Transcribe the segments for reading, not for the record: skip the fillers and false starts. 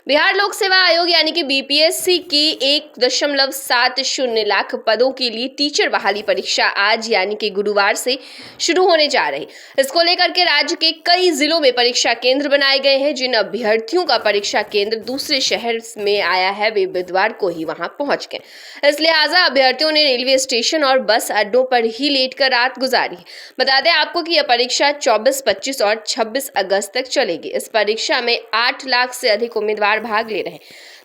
बिहार लोक सेवा आयोग यानी कि बीपीएससी की 1.70 लाख पदों के लिए टीचर बहाली परीक्षा आज यानी कि गुरुवार से शुरू होने जा रही। इसको लेकर के राज्य के कई जिलों में परीक्षा केंद्र बनाए गए हैं। जिन अभ्यर्थियों का परीक्षा केंद्र दूसरे शहर में आया है वे बुधवार को ही वहां पहुंच गए। इस लिहाजा अभ्यर्थियों ने रेलवे स्टेशन और बस अड्डों पर ही लेटकर रात गुजारी। बता दें आपको कि यह परीक्षा 24, 25 और 26 अगस्त तक चलेगी। इस परीक्षा में 8 लाख से अधिक उम्मीदवार भाग ले रहे हैं।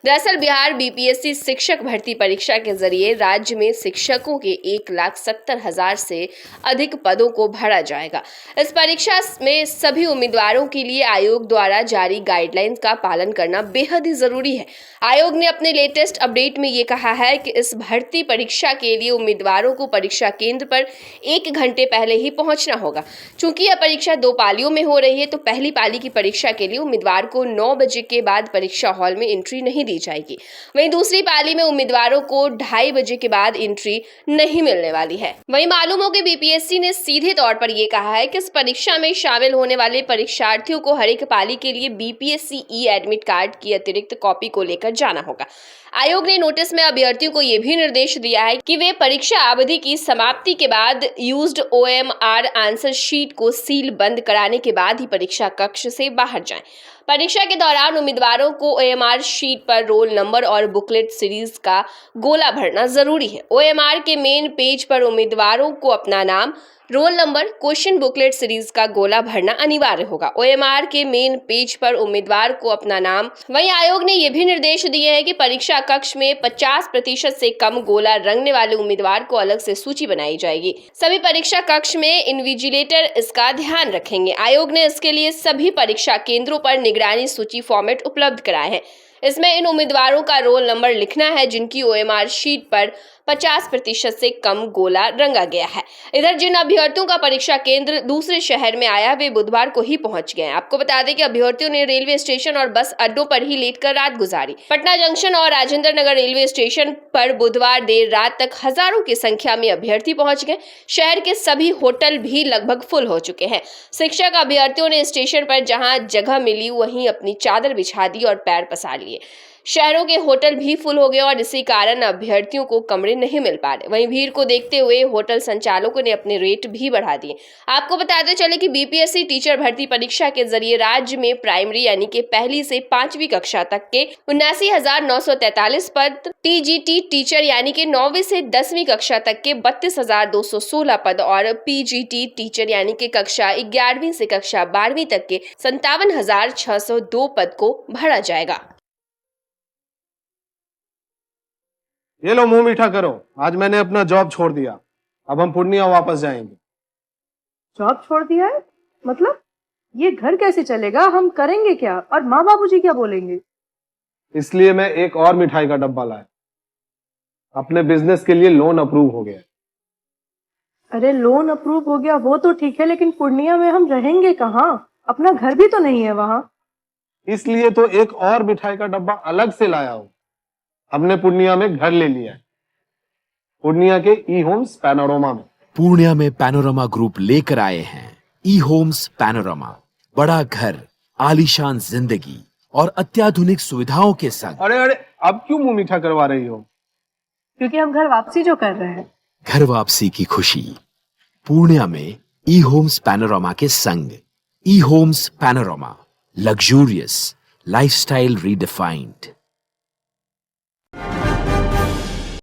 दरअसल बिहार बीपीएससी शिक्षक भर्ती परीक्षा के जरिए राज्य में शिक्षकों के 1,70,000 से अधिक पदों को भरा जाएगा। इस परीक्षा में सभी उम्मीदवारों के लिए आयोग द्वारा जारी गाइडलाइंस का पालन करना बेहद ही जरूरी है। आयोग ने अपने लेटेस्ट अपडेट में ये कहा है कि इस भर्ती परीक्षा के लिए उम्मीदवारों को परीक्षा केंद्र पर 1 घंटे पहले ही पहुंचना होगा। चूंकि यह परीक्षा 2 पालियों में हो रही है तो पहली पाली की परीक्षा के लिए उम्मीदवार को 9 बजे के बाद परीक्षा हॉल में एंट्री नहीं दी जाएगी। वहीं दूसरी पाली में उम्मीदवारों को 2:30 बजे के बाद एंट्री नहीं मिलने वाली है। वहीं मालूम हो कि बीपीएससी ने सीधे तौर पर यह कहा है कि इस परीक्षा में शामिल होने वाले परीक्षार्थियों को हर एक पाली के लिए बीपीएससी ई एडमिट कार्ड की अतिरिक्त कॉपी को लेकर जाना होगा। आयोग ने नोटिस में अभ्यर्थियों को यह भी निर्देश दिया है कि वे परीक्षा अवधि की समाप्ति के बाद यूज्ड ओएमआर आंसर शीट को सील बंद कराने के बाद ही परीक्षा कक्ष से बाहर जाएं। परीक्षा के दौरान उम्मीदवारों को ओएमआर शीट पर रोल नंबर और बुकलेट सीरीज का गोला भरना जरूरी है। ओएमआर के मेन पेज पर उम्मीदवारों को अपना नाम, roll number, question booklet series का गोला भरना अनिवार्य होगा। ओएमआर के मेन पेज पर उम्मीदवार को अपना नाम। वहीं आयोग ने यह भी निर्देश दिए हैं कि परीक्षा कक्ष में 50% से कम गोला रंगने वाले उम्मीदवार को अलग से सूची बनाई जाएगी। सभी परीक्षा कक्ष में इन्विजिलेटर इसका ध्यान रखेंगे। आयोग ने इसके लिए सभी परीक्षा केंद्रों पर निगरानी सूची फॉर्मेट उपलब्ध कराए हैं। इसमें इन उम्मीदवारों का रोल नंबर लिखना है जिनकी ओएमआर शीट पर 50% से कम गोला रंगा गया है। इधर जिन अभ्यर्थियों का परीक्षा केंद्र दूसरे शहर में आया वे बुधवार को ही पहुंच गए। आपको बता दें कि अभ्यर्थियों ने रेलवे स्टेशन और बस अड्डों पर ही लेटकर रात गुजारी। पटना जंक्शन और राजेंद्र नगर रेलवे स्टेशन पर बुधवार देर रात तक हजारों की संख्या में अभ्यर्थी पहुंच गए। शहर के सभी होटल भी लगभग फुल हो चुके हैं। शिक्षक अभ्यर्थियों ने स्टेशन पर जहां जगह मिली वहीं अपनी चादर बिछा दी और पैर पसार लिए। शहरों के होटल भी फुल हो गए और इसी कारण अभ्यर्थियों को कमरे नहीं मिल पा रहे। वहीं भीड़ को देखते हुए होटल संचालकों ने अपने रेट भी बढ़ा दिए। आपको बताते चले कि बीपीएससी टीचर भर्ती परीक्षा के जरिए राज्य में प्राइमरी यानी कि 1ली से 5वीं कक्षा तक के 79,943 पद, टीजीटी टीचर यानी कि 9वीं से 10वीं कक्षा तक के 32,216 पद और पीजीटी टीचर यानी कि कक्षा 11वीं से कक्षा 12वीं तक के 57,602 पद को भरा जाएगा। ये लो मुंह मीठा करो, आज मैंने अपना जॉब छोड़ दिया। अब हम पूर्णिया वापस जाएंगे। जॉब छोड़ दिया है? मतलब ये घर कैसे चलेगा? हम करेंगे क्या? और माँ बाबूजी क्या बोलेंगे? इसलिए मैं एक और मिठाई का डब्बा लाया। अपने बिजनेस के लिए लोन अप्रूव हो गया। अरे लोन अप्रूव हो गया वो तो ठीक है, लेकिन पूर्णिया में हम रहेंगे कहाँ? अपना घर भी तो नहीं है वहाँ। इसलिए तो एक और मिठाई का डब्बा अलग से लाया हूँ। हमने पूर्णिया में घर ले लिया है, पूर्णिया के ई होम्स पैनोरमा में। पूर्णिया में पैनोरमा ग्रुप लेकर आए हैं ई होम्स पैनोरमा। बड़ा घर, आलीशान जिंदगी और अत्याधुनिक सुविधाओं के संग। अरे अब क्यों मुंह मीठा करवा रही हो? क्योंकि हम घर वापसी जो कर रहे हैं। घर वापसी की खुशी पूर्णिया में ई होम्स पैनोरमा के संग। E homes panorama, luxurious lifestyle redefined.